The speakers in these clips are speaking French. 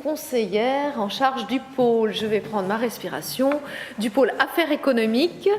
conseillère en charge du pôle, je vais prendre ma respiration, du pôle affaires économiques,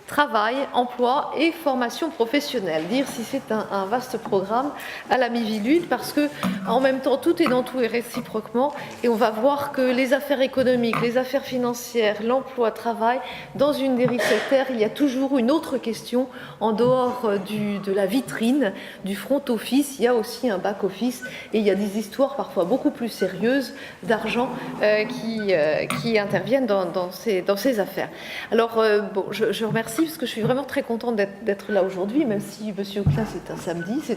travail, emploi et formation professionnelle. Dire si c'est un vaste programme à la Miviludes, parce que en même temps tout est dans tout et réciproquement, et on va voir que les affaires économiques, les affaires financières, l'emploi, travail, dans une dérive sectaire, il y a toujours une autre question en dehors de la vitrine, du front office. Il y a aussi un back office et il y a des histoires parfois beaucoup plus sérieuses d'argent qui interviennent dans ces affaires. Alors bon, je remercie parce que je suis vraiment très contente d'être là aujourd'hui, même si Monsieur Auclin c'est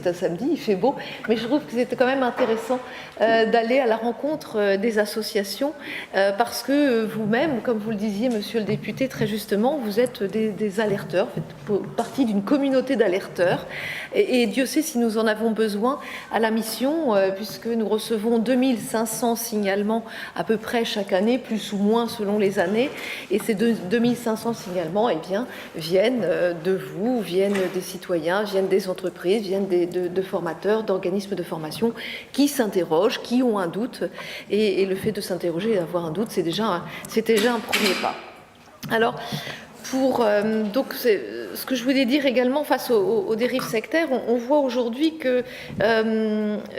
un samedi, il fait beau, mais je trouve que c'était quand même intéressant d'aller à la rencontre des associations parce que vous-même, comme vous le disiez Monsieur le député très justement, vous êtes des alerteurs, vous faites partie d'une communauté d'alerteurs et Dieu sait si nous en avons besoin à la mission puisque nous recevons 2500 signalements à peu près chaque année, plus ou moins selon les années, et ces 2500 signalements eh bien, viennent de vous, viennent des citoyens, viennent des entreprises, viennent de formateurs, d'organismes de formation qui s'interrogent, qui ont un doute, et le fait de s'interroger et d'avoir un doute, c'est déjà un premier pas. Alors, donc ce que je voulais dire également face aux dérives sectaires, on voit aujourd'hui que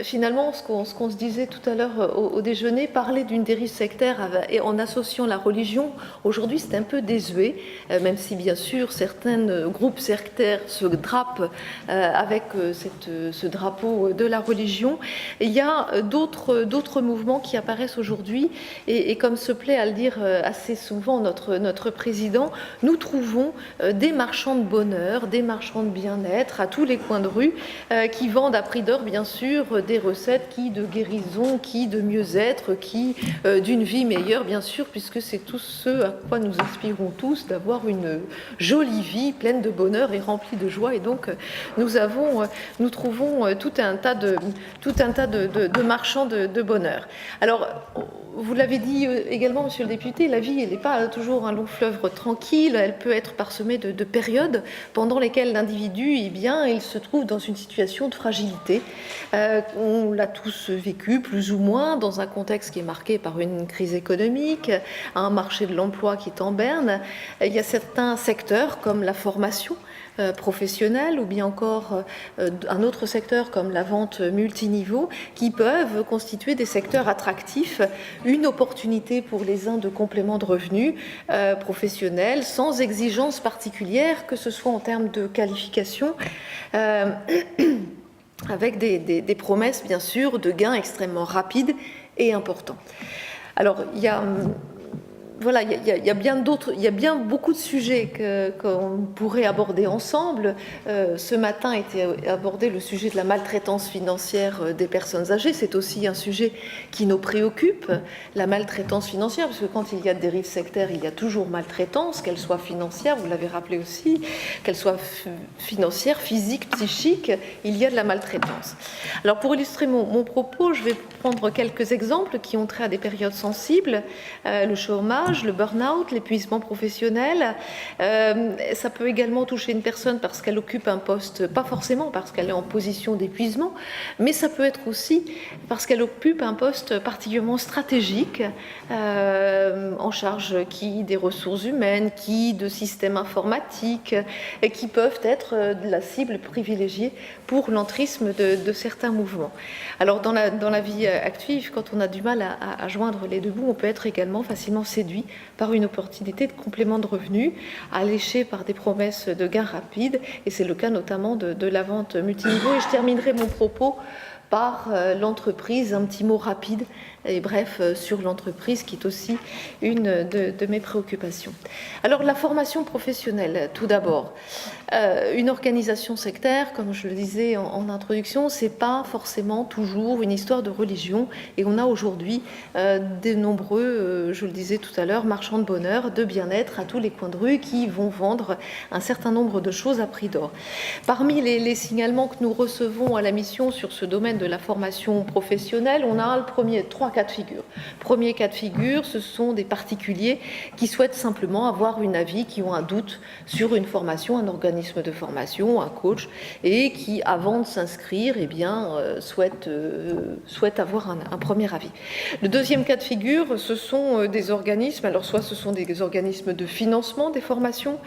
finalement ce qu'on se disait tout à l'heure au déjeuner, parler d'une dérive sectaire et en associant la religion, aujourd'hui c'est un peu désuet, même si bien sûr certains groupes sectaires se drapent avec ce drapeau de la religion. Et il y a d'autres mouvements qui apparaissent aujourd'hui et comme se plaît à le dire assez souvent notre président, nous trouvons des marchands de bonheur, des marchands de bien-être à tous les coins de rue qui vendent à prix d'or bien sûr des recettes qui de guérison, qui de mieux-être, qui d'une vie meilleure bien sûr, puisque c'est tout ce à quoi nous aspirons tous, d'avoir une jolie vie pleine de bonheur et remplie de joie. Et donc nous trouvons tout un tas de marchands de bonheur. Alors vous l'avez dit également, Monsieur le député, la vie, elle n'est pas toujours un long fleuve tranquille, elle peut être parsemée de périodes pendant lesquelles l'individu, eh bien, il se trouve dans une situation de fragilité. On l'a tous vécu, plus ou moins, dans un contexte qui est marqué par une crise économique, un marché de l'emploi qui est en berne. Il y a certains secteurs, comme la formation, professionnels ou bien encore un autre secteur comme la vente multiniveau qui peuvent constituer des secteurs attractifs, une opportunité pour les uns de complément de revenus professionnels sans exigence particulière, que ce soit en termes de qualification, avec des promesses bien sûr de gains extrêmement rapides et importants. Alors il y a bien beaucoup de sujets qu'on pourrait aborder ensemble. Ce matin était abordé le sujet de la maltraitance financière des personnes âgées. C'est aussi un sujet qui nous préoccupe, la maltraitance financière, parce que quand il y a dérive sectaire, il y a toujours maltraitance, qu'elle soit financière, vous l'avez rappelé aussi, qu'elle soit financière, physique, psychique, il y a de la maltraitance. Alors pour illustrer mon propos, je vais prendre quelques exemples qui ont trait à des périodes sensibles, le chômage, le burn-out, l'épuisement professionnel. Ça peut également toucher une personne parce qu'elle occupe un poste, pas forcément parce qu'elle est en position d'épuisement, mais ça peut être aussi parce qu'elle occupe un poste particulièrement stratégique, en charge des ressources humaines, de systèmes informatiques, et qui peuvent être la cible privilégiée pour l'entrisme de certains mouvements. Alors dans la vie active, quand on a du mal à joindre les deux bouts, on peut être également facilement séduit par une opportunité de complément de revenus, alléché par des promesses de gains rapides, et c'est le cas notamment de la vente multiniveau. Et je terminerai mon propos par l'entreprise, un petit mot rapide et bref sur l'entreprise qui est aussi une de mes préoccupations. Alors la formation professionnelle, tout d'abord. Une organisation sectaire, comme je le disais en introduction, c'est pas forcément toujours une histoire de religion, et on a aujourd'hui de nombreux, je le disais tout à l'heure, marchands de bonheur, de bien-être à tous les coins de rue qui vont vendre un certain nombre de choses à prix d'or. Parmi les signalements que nous recevons à la mission sur ce domaine de la formation professionnelle, on a trois cas de figure. Premier cas de figure, ce sont des particuliers qui souhaitent simplement avoir un avis, qui ont un doute sur une formation, un organisme de formation, un coach, et qui, avant de s'inscrire, souhaitent avoir un premier avis. Le deuxième cas de figure, ce sont des organismes, alors soit ce sont des organismes de financement des formations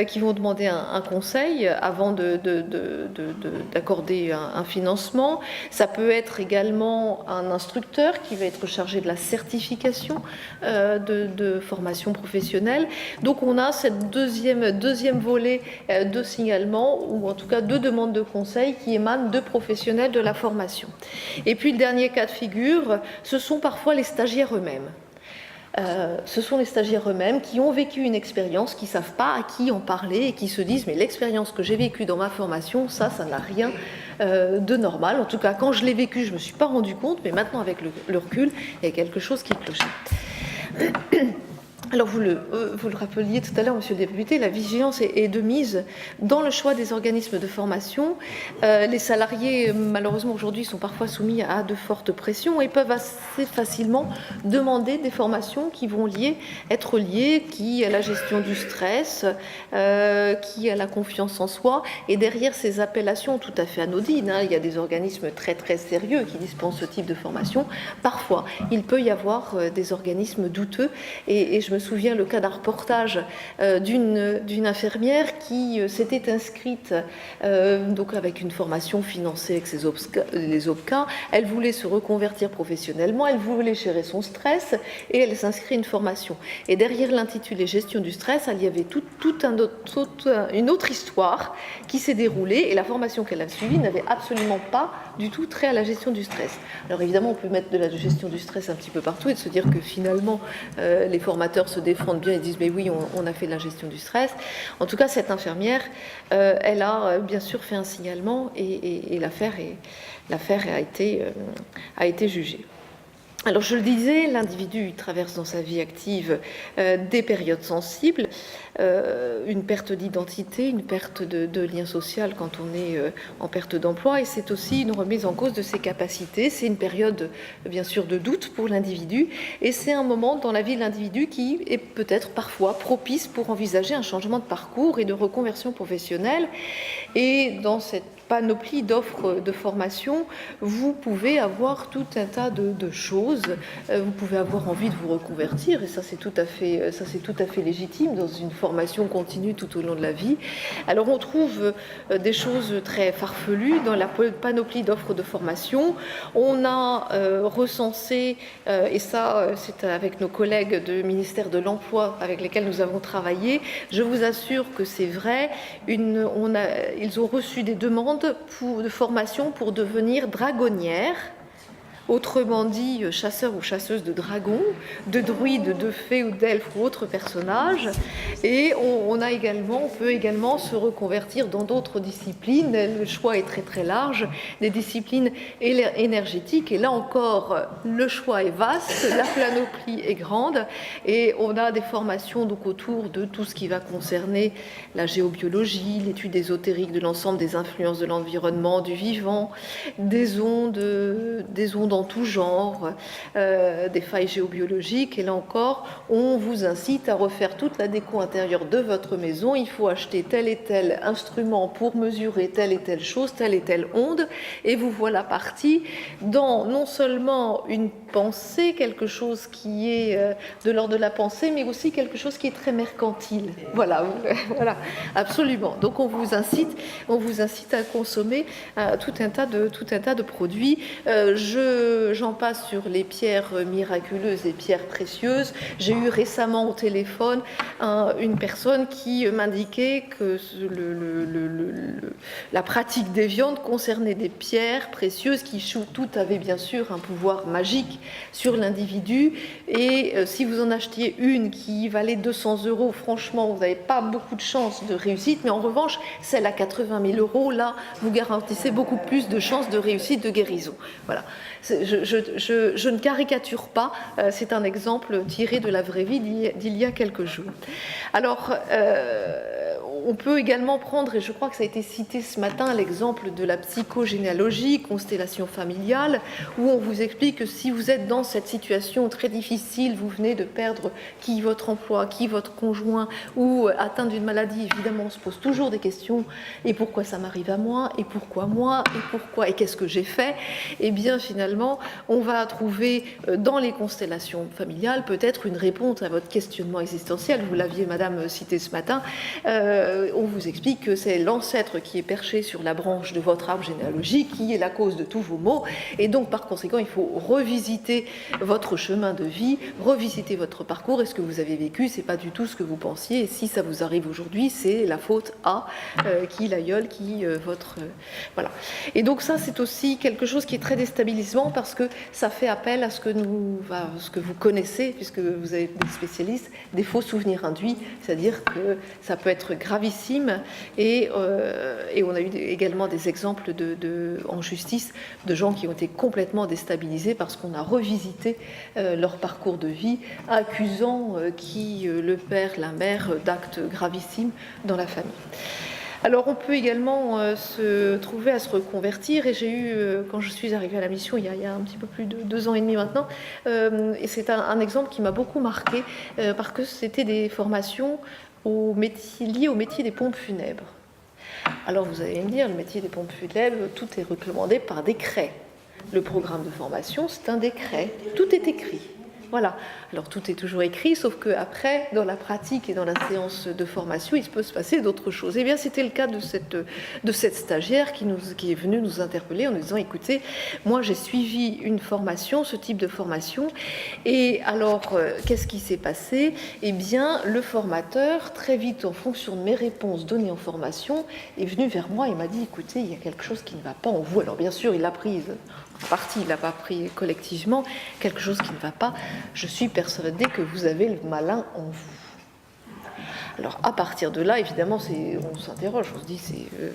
qui vont demander un conseil avant d'accorder un financement. Ça peut être également un instructeur qui va être chargé de la certification de formation professionnelle. Donc on a cette deuxième volet de signalement, ou en tout cas de demande de conseil qui émanent de professionnels de la formation. Et puis le dernier cas de figure, ce sont parfois les stagiaires eux-mêmes. Ce sont les stagiaires eux-mêmes qui ont vécu une expérience, qui ne savent pas à qui en parler et qui se disent mais l'expérience que j'ai vécue dans ma formation, ça n'a rien de normal. En tout cas, quand je l'ai vécu, je ne me suis pas rendu compte, mais maintenant avec le recul, il y a quelque chose qui clochait. Alors vous le rappeliez tout à l'heure, monsieur le député, la vigilance est de mise dans le choix des organismes de formation. Les salariés, malheureusement aujourd'hui, sont parfois soumis à de fortes pressions et peuvent assez facilement demander des formations qui vont être liées qui à la gestion du stress, qui à la confiance en soi. Et derrière ces appellations tout à fait anodines, il y a des organismes très très sérieux qui dispensent ce type de formation. Parfois, il peut y avoir des organismes douteux et je me souviens le cas d'un reportage d'une infirmière qui s'était inscrite donc avec une formation financée avec les OPCA. Elle voulait se reconvertir professionnellement, elle voulait gérer son stress et elle s'inscrit à une formation. Et derrière l'intitulé gestion du stress, il y avait une autre histoire qui s'est déroulée et la formation qu'elle a suivie n'avait absolument pas du tout trait à la gestion du stress. Alors évidemment, on peut mettre de la gestion du stress un petit peu partout et de se dire que finalement les formateurs se défendent bien et disent mais oui, on a fait de la gestion du stress. En tout cas, cette infirmière, elle a bien sûr fait un signalement et l'affaire a été jugée. Alors je le disais, l'individu traverse dans sa vie active des périodes sensibles, une perte d'identité, une perte de lien social quand on est en perte d'emploi, et c'est aussi une remise en cause de ses capacités. C'est une période bien sûr de doute pour l'individu, et c'est un moment dans la vie de l'individu qui est peut-être parfois propice pour envisager un changement de parcours et de reconversion professionnelle. Et dans cette panoplie d'offres de formation, vous pouvez avoir tout un tas de choses. Vous pouvez avoir envie de vous reconvertir, et ça c'est tout à fait légitime dans une formation continue tout au long de la vie. Alors on trouve des choses très farfelues dans la panoplie d'offres de formation. On a recensé, et ça c'est avec nos collègues du ministère de l'Emploi avec lesquels nous avons travaillé, je vous assure que c'est vrai, ils ont reçu des demandes de formation pour devenir dragonnière, autrement dit chasseur ou chasseuse de dragons, de druides, de fées ou d'elfes ou autres personnages. Et on peut également se reconvertir dans d'autres disciplines. Le choix est très très large, des disciplines énergétiques. Et là encore, le choix est vaste, la panoplie est grande. Et on a des formations donc autour de tout ce qui va concerner la géobiologie, l'étude ésotérique de l'ensemble des influences de l'environnement, du vivant, des ondes en tout genre, des failles géobiologiques. Et là encore, on vous incite à refaire toute la déco intérieure de votre maison. Il faut acheter tel et tel instrument pour mesurer telle et telle chose, telle et telle onde. Et vous voilà parti dans non seulement une pensée, quelque chose qui est de l'ordre de la pensée, mais aussi quelque chose qui est très mercantile. Voilà, absolument. Donc on vous incite à consommer tout un tas de produits. J'en passe sur les pierres miraculeuses et pierres précieuses. J'ai eu récemment au téléphone une personne qui m'indiquait que la pratique déviante concernait des pierres précieuses qui tout avaient bien sûr un pouvoir magique sur l'individu. Et si vous en achetiez une qui valait 200 €, franchement, vous n'avez pas beaucoup de chances de réussite. Mais en revanche, celle à 80 000 €, là, vous garantissez beaucoup plus de chances de réussite, de guérison. Voilà. Je ne caricature pas, c'est un exemple tiré de la vraie vie d'il y a quelques jours. Alors, On peut également prendre, et je crois que ça a été cité ce matin, l'exemple de la psychogénéalogie, constellation familiale, où on vous explique que si vous êtes dans cette situation très difficile, vous venez de perdre qui votre emploi, qui votre conjoint, ou atteint d'une maladie, évidemment on se pose toujours des questions, et pourquoi ça m'arrive à moi, et pourquoi, et qu'est-ce que j'ai fait? Et bien finalement, on va trouver dans les constellations familiales peut-être une réponse à votre questionnement existentiel. Vous l'aviez, madame, cité ce matin. On vous explique que c'est l'ancêtre qui est perché sur la branche de votre arbre généalogique qui est la cause de tous vos maux. Et donc, par conséquent, il faut revisiter votre chemin de vie, revisiter votre parcours. Et ce que vous avez vécu, c'est pas du tout ce que vous pensiez. Et si ça vous arrive aujourd'hui, c'est la faute à qui l'aïeul, qui votre... voilà. Et donc ça, c'est aussi quelque chose qui est très déstabilisant parce que ça fait appel à ce que vous connaissez, puisque vous avez des spécialistes, des faux souvenirs induits, c'est-à-dire que ça peut être gravissime. Et on a eu également des exemples en justice de gens qui ont été complètement déstabilisés parce qu'on a revisité leur parcours de vie, accusant le père, la mère d'actes gravissimes dans la famille. Alors on peut également se trouver à se reconvertir, et j'ai eu, quand je suis arrivée à la mission il y a un petit peu plus de 2 ans et demi maintenant, et c'est un exemple qui m'a beaucoup marqué, parce que c'était des formations liées au métier des pompes funèbres. Alors vous allez me dire, le métier des pompes funèbres, tout est recommandé par décret. Le programme de formation, c'est un décret, tout est écrit. Voilà. Alors tout est toujours écrit, sauf qu'après, dans la pratique et dans la séance de formation, il peut se passer d'autres choses. Eh bien, c'était le cas de cette stagiaire qui est venue nous interpeller en nous disant, écoutez, moi j'ai suivi une formation, ce type de formation, et alors, qu'est-ce qui s'est passé? Eh bien, le formateur, très vite, en fonction de mes réponses données en formation, est venu vers moi et m'a dit, écoutez, il y a quelque chose qui ne va pas en vous. Alors bien sûr, il l'a prise en partie, il l'a pas pris collectivement, quelque chose qui ne va pas. Je suis persuadée que vous avez le malin en vous. Alors à partir de là, évidemment, on s'interroge, on se dit,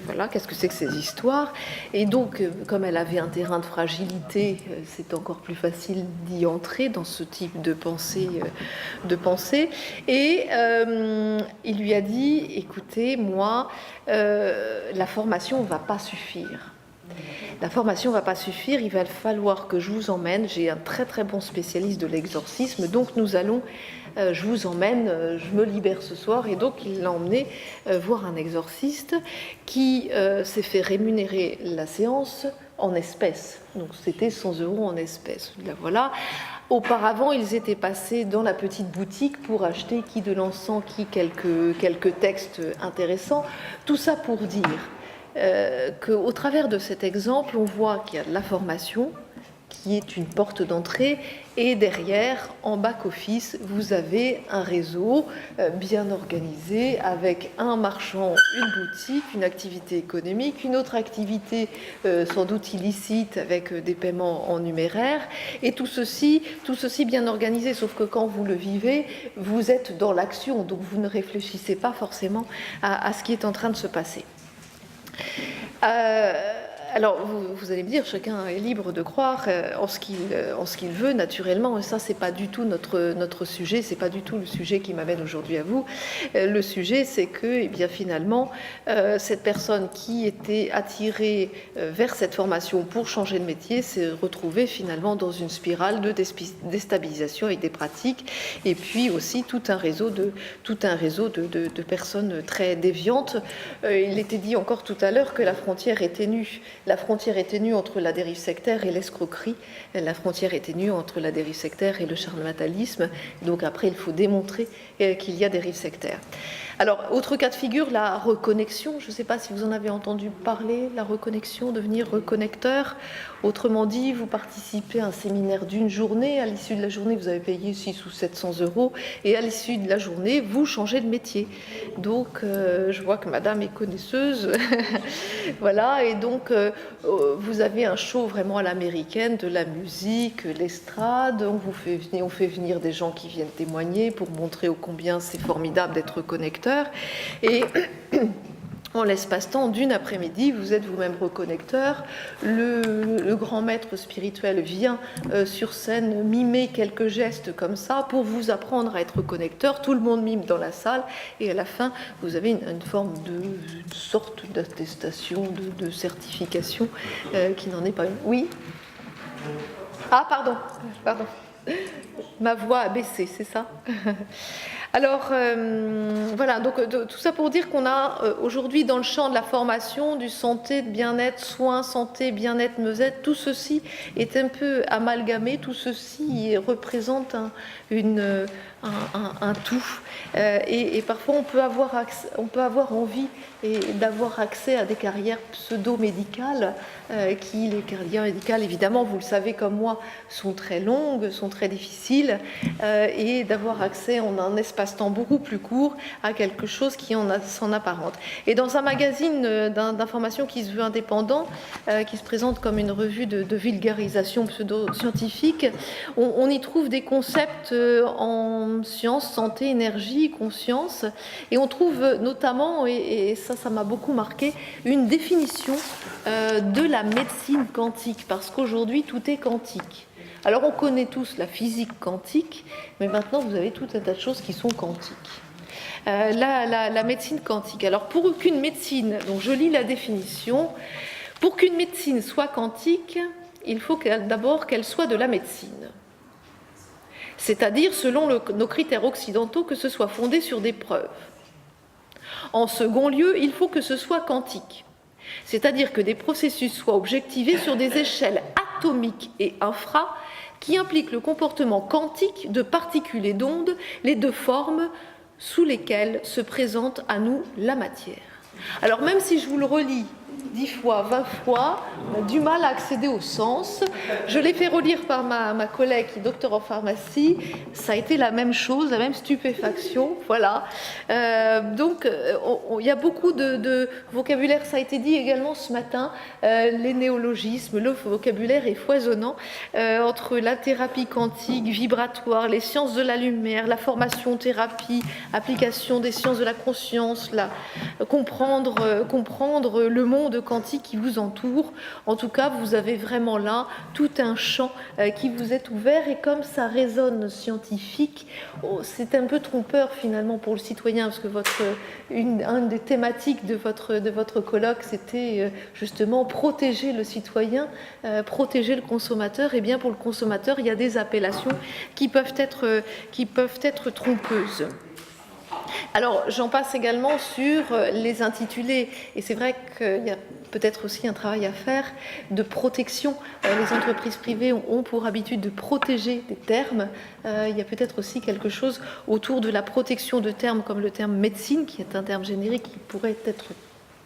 voilà, qu'est-ce que c'est que ces histoires? Et donc, comme elle avait un terrain de fragilité, c'est encore plus facile d'y entrer dans ce type de pensée. Et il lui a dit, écoutez, moi, la formation ne va pas suffire. La formation ne va pas suffire, il va falloir que je vous emmène. J'ai un très très bon spécialiste de l'exorcisme, donc je vous emmène, je me libère ce soir. Et donc il l'a emmené voir un exorciste qui s'est fait rémunérer la séance en espèces. Donc c'était 100 € en espèces. Là, voilà. Auparavant, ils étaient passés dans la petite boutique pour acheter qui de l'encens, qui quelques textes intéressants. Tout ça pour dire qu'au travers de cet exemple, on voit qu'il y a de la formation qui est une porte d'entrée, et derrière, en back-office, vous avez un réseau bien organisé avec un marchand, une boutique, une activité économique, une autre activité sans doute illicite avec des paiements en numéraire, et tout ceci bien organisé, sauf que quand vous le vivez, vous êtes dans l'action, donc vous ne réfléchissez pas forcément à ce qui est en train de se passer. Alors, vous allez me dire, chacun est libre de croire en ce qu'il veut, naturellement, et ça, c'est pas du tout notre sujet, c'est pas du tout le sujet qui m'amène aujourd'hui à vous. Le sujet, c'est que, eh bien, finalement, cette personne qui était attirée vers cette formation pour changer de métier s'est retrouvée finalement dans une spirale de déstabilisation avec des pratiques, et puis aussi tout un réseau de personnes très déviantes. Il était dit encore tout à l'heure que la frontière est ténue. La frontière est ténue entre la dérive sectaire et l'escroquerie. La frontière est ténue entre la dérive sectaire et le charlatalisme. Donc après, il faut démontrer qu'il y a dérive sectaire. Alors, autre cas de figure, la reconnexion. Je ne sais pas si vous en avez entendu parler, la reconnexion, devenir reconnecteur. Autrement dit, vous participez à un séminaire d'une journée. À l'issue de la journée, vous avez payé 600 ou 700 €. Et à l'issue de la journée, vous changez de métier. Donc, je vois que madame est connaisseuse. Voilà, et donc, vous avez un show vraiment à l'américaine, de la musique, l'estrade. On fait venir des gens qui viennent témoigner pour montrer ô combien c'est formidable d'être connecteur. Et en l'espace-temps d'une après-midi, vous êtes vous-même reconnecteur, le grand maître spirituel vient sur scène mimer quelques gestes comme ça pour vous apprendre à être reconnecteur, tout le monde mime dans la salle, et à la fin, vous avez une forme de sorte d'attestation, de certification qui n'en est pas une. Oui ? Ah, pardon. Ma voix a baissé, c'est ça ? Alors, voilà, donc tout ça pour dire qu'on a aujourd'hui dans le champ de la formation, du santé, de bien-être, soins, santé, bien-être, mieux-être, tout ceci est un peu amalgamé, tout ceci représente un tout. Et parfois, on peut avoir envie d'avoir accès à des carrières pseudo-médicales, les carrières médicales, évidemment, vous le savez comme moi, sont très longues, sont très difficiles, et d'avoir accès en un espace-temps beaucoup plus court à quelque chose qui s'en apparente. Et dans un magazine d'information qui se veut indépendant, qui se présente comme une revue de vulgarisation pseudo-scientifique, on y trouve des concepts en sciences, santé, énergie, conscience, et on trouve notamment, et ça m'a beaucoup marqué, une définition de la médecine quantique, parce qu'aujourd'hui tout est quantique. Alors on connaît tous la physique quantique, mais maintenant vous avez tout un tas de choses qui sont quantiques. La médecine quantique. Alors pour qu'une médecine, donc je lis la définition, pour qu'une médecine soit quantique, il faut d'abord qu'elle soit de la médecine. C'est-à-dire selon nos critères occidentaux, que ce soit fondé sur des preuves. En second lieu, il faut que ce soit quantique. C'est-à-dire que des processus soient objectivés sur des échelles atomiques et infra qui impliquent le comportement quantique de particules et d'ondes, les deux formes sous lesquelles se présente à nous la matière. Alors même si je vous le relis 10 fois, 20 fois, on a du mal à accéder au sens. Je l'ai fait relire par ma collègue qui est docteur en pharmacie. Ça a été la même chose, la même stupéfaction. Voilà. Donc, il y a beaucoup de vocabulaire. Ça a été dit également ce matin. Les néologismes, le vocabulaire est foisonnant. Entre la thérapie quantique, vibratoire, les sciences de la lumière, la formation thérapie, application des sciences de la conscience, comprendre le monde quantique qui vous entoure. En tout cas, vous avez vraiment là tout un champ qui vous est ouvert, et comme ça résonne scientifique, c'est un peu trompeur finalement pour le citoyen, parce que une des thématiques de votre colloque, c'était justement protéger le citoyen, protéger le consommateur. Et bien pour le consommateur, il y a des appellations qui peuvent être trompeuses. Alors, j'en passe également sur les intitulés, et c'est vrai qu'il y a peut-être aussi un travail à faire de protection. Les entreprises privées ont pour habitude de protéger des termes. Il y a peut-être aussi quelque chose autour de la protection de termes comme le terme médecine, qui est un terme générique qui pourrait être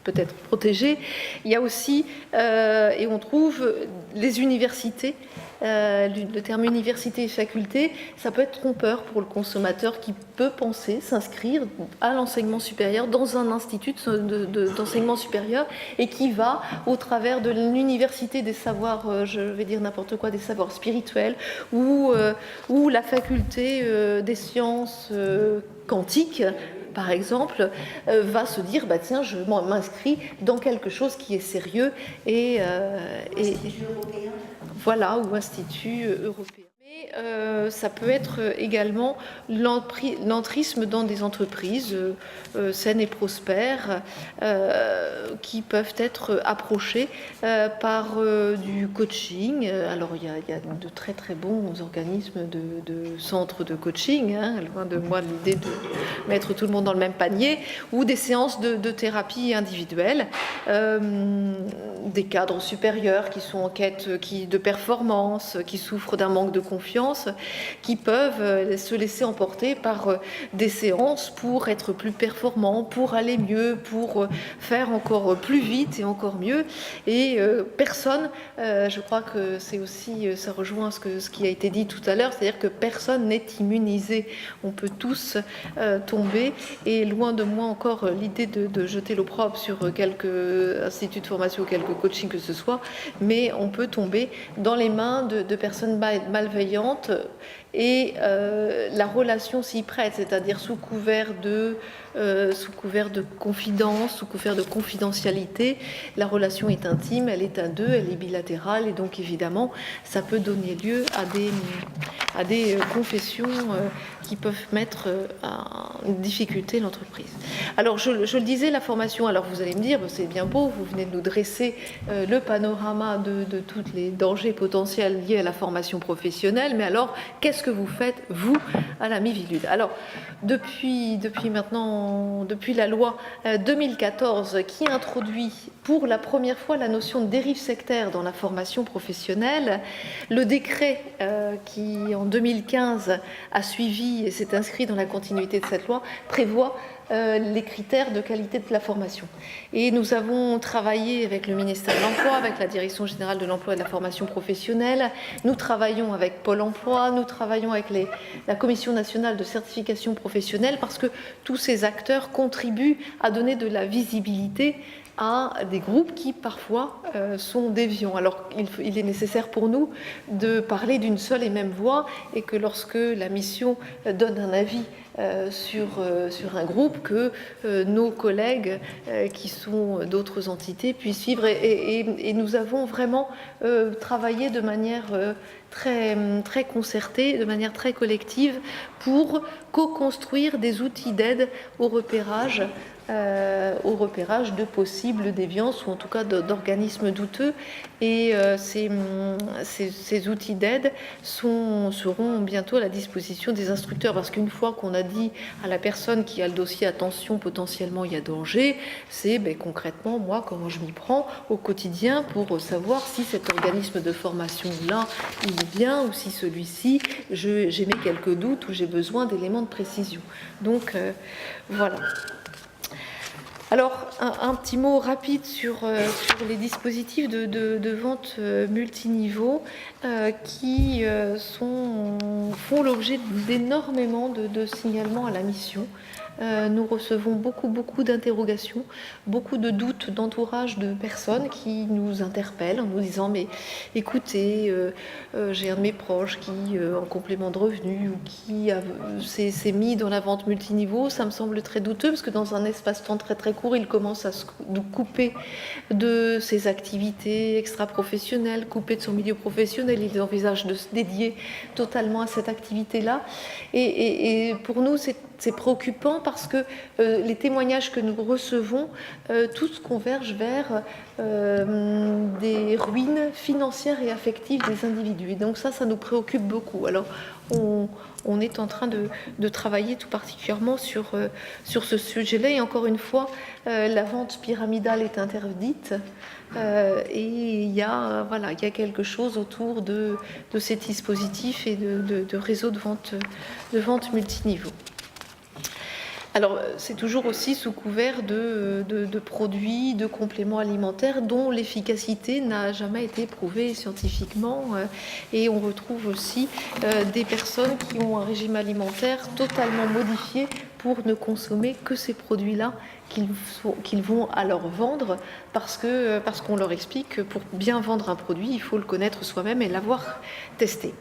peut-être protégé. Il y a aussi, et on trouve les universités, le terme université et faculté, ça peut être trompeur pour le consommateur qui peut penser s'inscrire à l'enseignement supérieur dans un institut d'enseignement supérieur, et qui va, au travers de l'université des savoirs, je vais dire n'importe quoi, des savoirs spirituels, ou la faculté des sciences quantiques, par exemple, va se dire tiens, je m'inscris dans quelque chose qui est sérieux, et voilà, ou institut européen. Mais ça peut être également l'entrisme dans des entreprises saines et prospères qui peuvent être approchées par du coaching. Alors il y a de très très bons organismes de centres de coaching, loin de moi l'idée de mettre tout le monde dans le même panier, ou des séances de thérapie individuelle, des cadres supérieurs qui sont en quête de performance, qui souffrent d'un manque de confiance, qui peuvent se laisser emporter par des séances pour être plus performants, pour aller mieux, pour faire encore plus vite et encore mieux. Et personne, je crois que c'est aussi, ça rejoint ce qui a été dit tout à l'heure, c'est-à-dire que personne n'est immunisé. On peut tous tomber, et loin de moi encore l'idée de jeter l'opprobre sur quelques instituts de formation, quelques coachings que ce soit, mais on peut tomber dans les mains de personnes malveillantes et la relation s'y prête, c'est-à-dire sous couvert de confidence, sous couvert de confidentialité, la relation est intime, elle est à deux, elle est bilatérale, et donc évidemment ça peut donner lieu à des confessions qui peuvent mettre en difficulté l'entreprise. Alors je le disais, la formation, alors vous allez me dire, c'est bien beau, vous venez de nous dresser le panorama de tous les dangers potentiels liés à la formation professionnelle, mais alors qu'est-ce que vous faites, vous, à la Miviludes? Alors depuis la loi 2014 qui introduit pour la première fois la notion de dérive sectaire dans la formation professionnelle, le décret qui en 2015 a suivi et s'est inscrit dans la continuité de cette loi prévoit les critères de qualité de la formation. Et nous avons travaillé avec le ministère de l'Emploi, avec la Direction générale de l'Emploi et de la formation professionnelle, nous travaillons avec Pôle emploi, nous travaillons avec la Commission nationale de certification professionnelle, parce que tous ces acteurs contribuent à donner de la visibilité à des groupes qui parfois sont déviants. Alors il est nécessaire pour nous de parler d'une seule et même voix, et que lorsque la mission donne un avis sur un groupe, que nos collègues qui sont d'autres entités puissent suivre. Et nous avons vraiment travaillé de manière très concertée, de manière très collective, pour co-construire des outils d'aide au repérage de possibles déviances, ou en tout cas d'organismes douteux. Et ces outils d'aide seront bientôt à la disposition des instructeurs, parce qu'une fois qu'on a dit à la personne qui a le dossier attention, potentiellement il y a danger, c'est concrètement moi comment je m'y prends au quotidien pour savoir si cet organisme de formation là il est bien, ou si celui-ci j'émets quelques doutes ou j'ai besoin d'éléments de précision. Donc voilà. Alors, un petit mot rapide sur les dispositifs de vente multiniveau qui font l'objet d'énormément de signalements à la mission. Nous recevons beaucoup d'interrogations, beaucoup de doutes d'entourage de personnes qui nous interpellent en nous disant « mais écoutez, j'ai un de mes proches qui, en complément de revenus, ou qui s'est mis dans la vente multiniveau, ça me semble très douteux, parce que dans un espace-temps très court, il commence à se couper de ses activités extra-professionnelles, couper de son milieu professionnel, il envisage de se dédier totalement à cette activité-là. Et pour nous, c'est préoccupant, parce que les témoignages que nous recevons, tous convergent vers des ruines financières et affectives des individus. Et donc ça nous préoccupe beaucoup. Alors on est en train de travailler tout particulièrement sur ce sujet-là. Et encore une fois, la vente pyramidale est interdite. Et il y a quelque chose autour de ces dispositifs et de réseaux de vente multiniveau. Alors, c'est toujours aussi sous couvert de produits, de compléments alimentaires dont l'efficacité n'a jamais été prouvée scientifiquement. Et on retrouve aussi des personnes qui ont un régime alimentaire totalement modifié pour ne consommer que ces produits-là qu'ils vont alors vendre, parce qu'on leur explique que pour bien vendre un produit, il faut le connaître soi-même et l'avoir testé.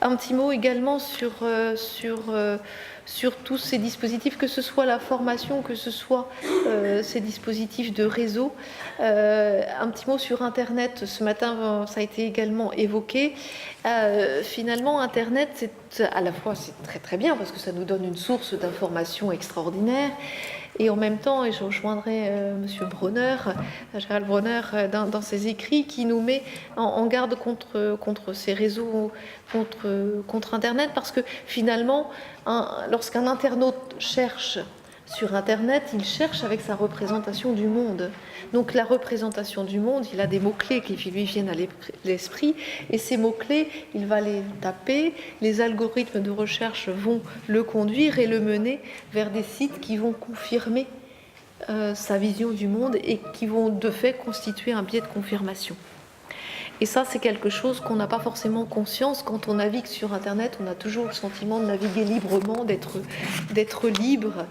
Un petit mot également sur tous ces dispositifs, que ce soit la formation, que ce soit ces dispositifs de réseau. Un petit mot sur Internet. Ce matin, ça a été également évoqué. Finalement, Internet, à la fois c'est très bien, parce que ça nous donne une source d'information extraordinaire. Et en même temps, et je rejoindrai Monsieur Bronner, Gérald Bronner, dans ses écrits, qui nous met en garde contre ces réseaux, contre Internet, parce que finalement, lorsqu'un internaute cherche sur Internet, il cherche avec sa représentation du monde. Donc la représentation du monde, il a des mots-clés qui lui viennent à l'esprit, et ces mots-clés, il va les taper, les algorithmes de recherche vont le conduire et le mener vers des sites qui vont confirmer sa vision du monde, et qui vont de fait constituer un biais de confirmation. Et ça, c'est quelque chose qu'on n'a pas forcément conscience. Quand on navigue sur Internet, on a toujours le sentiment de naviguer librement, d'être libre.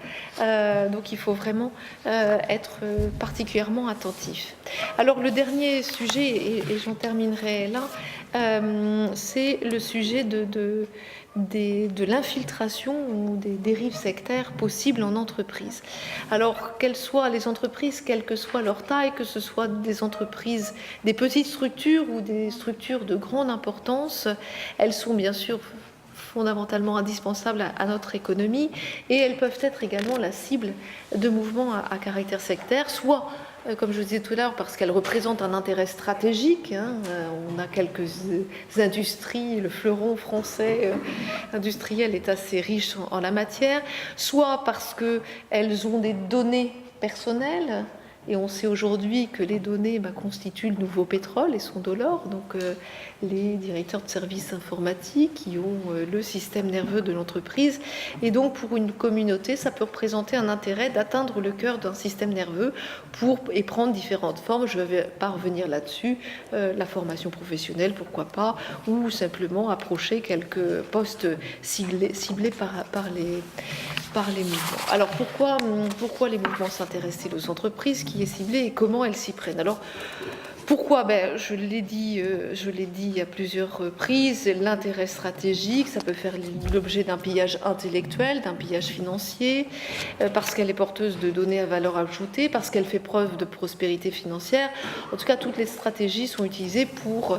Donc il faut vraiment être particulièrement attentif. Alors le dernier sujet, et j'en terminerai là, c'est le sujet de l'infiltration ou des dérives sectaires possibles en entreprise. Alors, quelles soient les entreprises, quelle que soit leur taille, que ce soit des entreprises, des petites structures ou des structures de grande importance, elles sont bien sûr fondamentalement indispensables à notre économie, et elles peuvent être également la cible de mouvements à caractère sectaire, soit comme je vous disais tout à l'heure, parce qu'elles représentent un intérêt stratégique. On a quelques industries, le fleuron français industriel est assez riche en la matière, soit parce qu'elles ont des données personnelles, et on sait aujourd'hui que les données constituent le nouveau pétrole et sont de l'or. Donc les directeurs de services informatiques qui ont le système nerveux de l'entreprise. Et donc pour une communauté, ça peut représenter un intérêt d'atteindre le cœur d'un système nerveux et prendre différentes formes. Je ne vais pas revenir là-dessus. La formation professionnelle, pourquoi pas, ou simplement approcher quelques postes ciblés par les mouvements. Alors pourquoi les mouvements s'intéressent aux entreprises, qui est ciblée et comment elles s'y prennent? Alors pourquoi? Je l'ai dit à plusieurs reprises, l'intérêt stratégique, ça peut faire l'objet d'un pillage intellectuel, d'un pillage financier, parce qu'elle est porteuse de données à valeur ajoutée, parce qu'elle fait preuve de prospérité financière. En tout cas, toutes les stratégies sont utilisées pour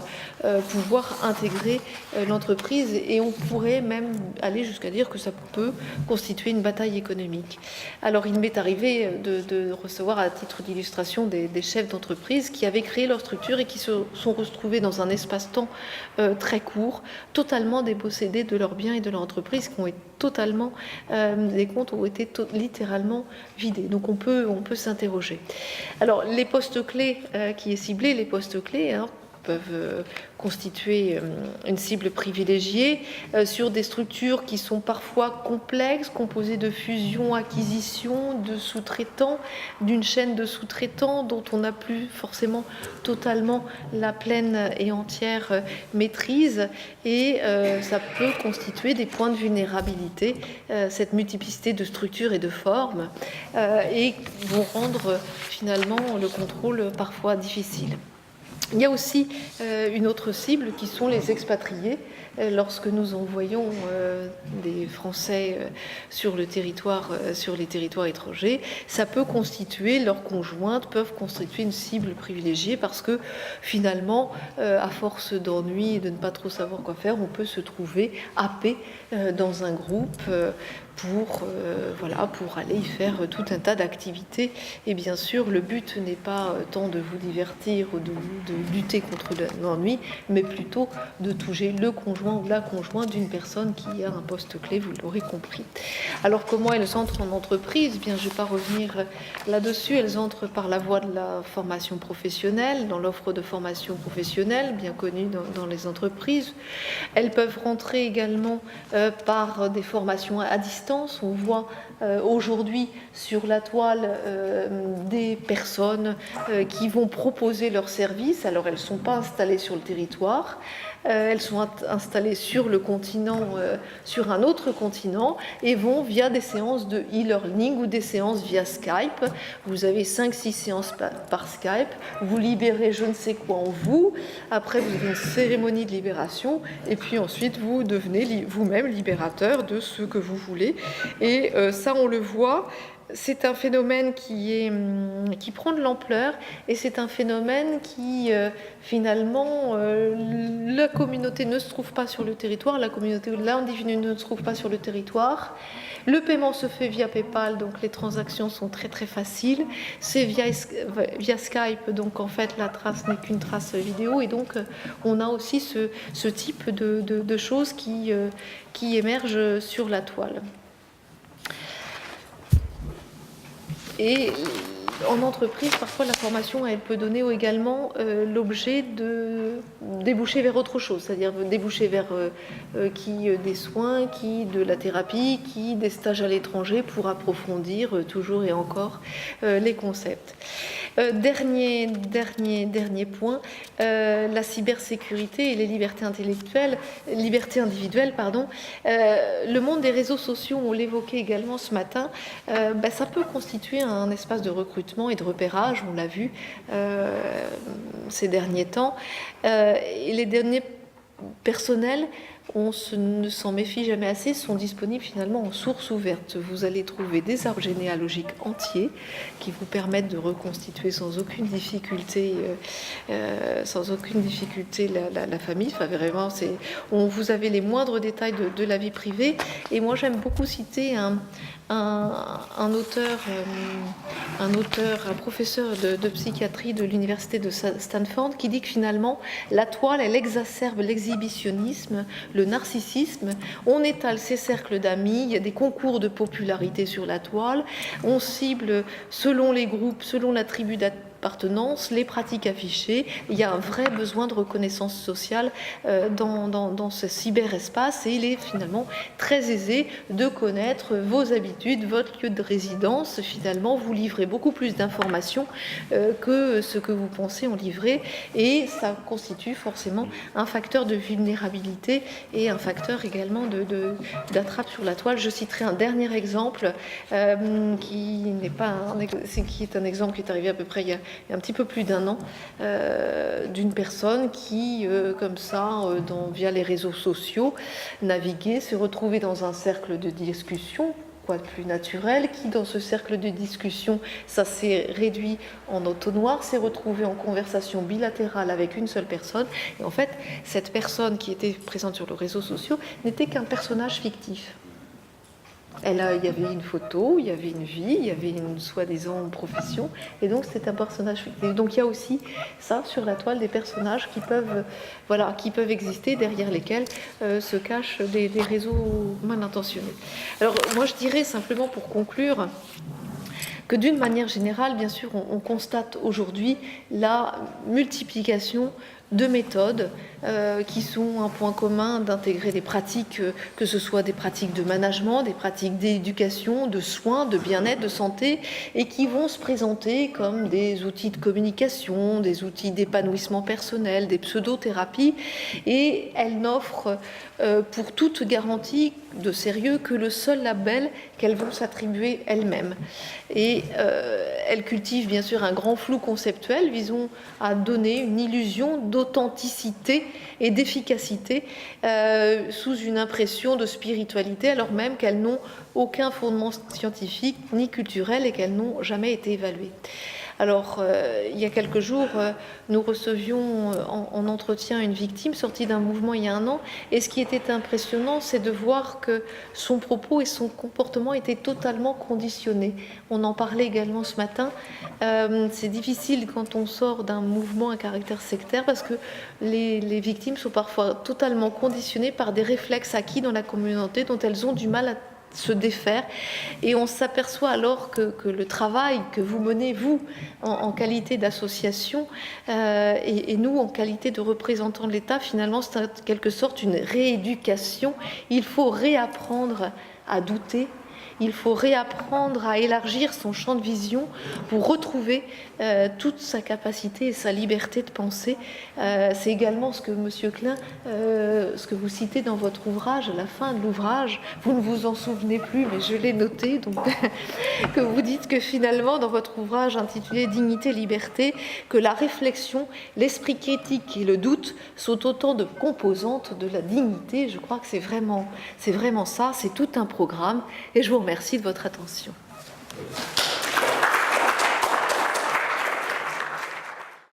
pouvoir intégrer l'entreprise, et on pourrait même aller jusqu'à dire que ça peut constituer une bataille économique. Alors, il m'est arrivé de recevoir à titre d'illustration des chefs d'entreprise qui avaient créé leur structure et qui se sont retrouvés dans un espace-temps très court, totalement dépossédés de leurs biens et de leur entreprise, qui ont été totalement, les comptes ont été littéralement vidés. Donc on peut s'interroger. Alors les postes clés qui est ciblé, les postes clés peuvent constituer une cible privilégiée sur des structures qui sont parfois complexes, composées de fusions, acquisitions, de sous-traitants, d'une chaîne de sous-traitants dont on n'a plus forcément totalement la pleine et entière maîtrise, et ça peut constituer des points de vulnérabilité, cette multiplicité de structures et de formes, et vont rendre finalement le contrôle parfois difficile. Il y a aussi une autre cible qui sont les expatriés. Lorsque nous envoyons des Français sur les territoires étrangers, ça peut constituer, leurs conjointes peuvent constituer une cible privilégiée, parce que finalement, à force d'ennui et de ne pas trop savoir quoi faire, on peut se trouver happé dans un groupe pour aller y faire tout un tas d'activités. Et bien sûr, le but n'est pas tant de vous divertir ou de lutter contre l'ennui, mais plutôt de toucher le conjoint ou la conjointe d'une personne qui a un poste clé, vous l'aurez compris. Alors comment elles entrent en entreprise? Bien, je ne vais pas revenir là-dessus. Elles entrent par la voie de la formation professionnelle, dans l'offre de formation professionnelle, bien connue dans les entreprises. Elles peuvent rentrer également par des formations à distance. On voit aujourd'hui sur la toile des personnes qui vont proposer leurs services. Alors elles ne sont pas installées sur le territoire, elles sont installées sur le continent, sur un autre continent, et vont via des séances de e-learning ou des séances via Skype. Vous avez 5-6 séances par Skype, vous libérez je ne sais quoi en vous, après vous avez une cérémonie de libération, et puis ensuite vous devenez vous-même libérateur de ce que vous voulez. Et ça, on le voit. C'est un phénomène qui prend de l'ampleur, et c'est un phénomène qui, finalement, la communauté ne se trouve pas sur le territoire, la communauté de l'individu ne se trouve pas sur le territoire. Le paiement se fait via PayPal, donc les transactions sont très très faciles. C'est via Skype, donc en fait la trace n'est qu'une trace vidéo, et donc on a aussi ce type de choses qui émergent sur la toile. Et en entreprise, parfois la formation, elle peut donner également l'objet de déboucher vers autre chose, c'est-à-dire déboucher vers des soins, de la thérapie, des stages à l'étranger pour approfondir toujours et encore les concepts. Dernier point, la cybersécurité et les libertés individuelles. Le monde des réseaux sociaux, on l'évoquait également ce matin, ça peut constituer un espace de recrutement et de repérage, on l'a vu ces derniers temps. Et les personnels, ne s'en méfie jamais assez, sont disponibles finalement en source ouverte. Vous allez trouver des arbres généalogiques entiers qui vous permettent de reconstituer sans aucune difficulté, la famille. Enfin, vraiment, vous avez les moindres détails de la vie privée. Et moi, j'aime beaucoup citer un professeur de psychiatrie de l'université de Stanford qui dit que finalement la toile elle exacerbe l'exhibitionnisme, le narcissisme, on étale ses cercles d'amis, il y a des concours de popularité sur la toile, on cible selon les groupes, selon la tribu d'appartenance, les pratiques affichées, il y a un vrai besoin de reconnaissance sociale dans ce cyberespace et il est finalement très aisé de connaître vos habitudes, votre lieu de résidence. Finalement, vous livrez beaucoup plus d'informations que ce que vous pensez en livrer et ça constitue forcément un facteur de vulnérabilité et un facteur également d'attrape sur la toile. Je citerai un dernier exemple qui est un exemple qui est arrivé à peu près il y a un petit peu plus d'1 an d'une personne qui, comme ça, via les réseaux sociaux, naviguait, se retrouvait dans un cercle de discussion, quoi de plus naturel, qui dans ce cercle de discussion, ça s'est réduit en entonnoir, s'est retrouvé en conversation bilatérale avec une seule personne. Et en fait, cette personne qui était présente sur les réseaux sociaux n'était qu'un personnage fictif. Il y avait une photo, il y avait une vie, il y avait une soi-disant profession, et donc c'est un personnage fictif. Donc il y a aussi ça sur la toile, des personnages qui peuvent exister, derrière lesquels se cachent des réseaux mal intentionnés. Alors moi je dirais simplement pour conclure que d'une manière générale, bien sûr, on constate aujourd'hui la multiplication de méthodes qui sont un point commun d'intégrer des pratiques, que ce soit des pratiques de management, des pratiques d'éducation, de soins, de bien-être, de santé, et qui vont se présenter comme des outils de communication, des outils d'épanouissement personnel, des pseudothérapies, et elles n'offrent pour toute garantie de sérieux que le seul label qu'elles vont s'attribuer elles-mêmes. Et elles cultivent bien sûr un grand flou conceptuel visant à donner une illusion d'authenticité et d'efficacité sous une impression de spiritualité, alors même qu'elles n'ont aucun fondement scientifique ni culturel et qu'elles n'ont jamais été évaluées. Alors, il y a quelques jours, nous recevions en entretien une victime sortie d'un mouvement il y a 1 an, et ce qui était impressionnant, c'est de voir que son propos et son comportement étaient totalement conditionnés. On en parlait également ce matin. C'est difficile quand on sort d'un mouvement à caractère sectaire, parce que les victimes sont parfois totalement conditionnées par des réflexes acquis dans la communauté dont elles ont du mal à se défaire, et on s'aperçoit alors que le travail que vous menez, vous, en qualité d'association, et nous, en qualité de représentants de l'État, finalement, c'est en quelque sorte une rééducation. Il faut réapprendre à douter, il faut réapprendre à élargir son champ de vision pour retrouver toute sa capacité et sa liberté de penser. C'est également ce que Monsieur Klein, ce que vous citez dans votre ouvrage, à la fin de l'ouvrage, vous ne vous en souvenez plus, mais je l'ai noté, donc que vous dites que finalement, dans votre ouvrage intitulé « Dignité, liberté », que la réflexion, l'esprit critique et le doute sont autant de composantes de la dignité. Je crois que c'est vraiment ça, c'est tout un programme, et je vous remercie de votre attention.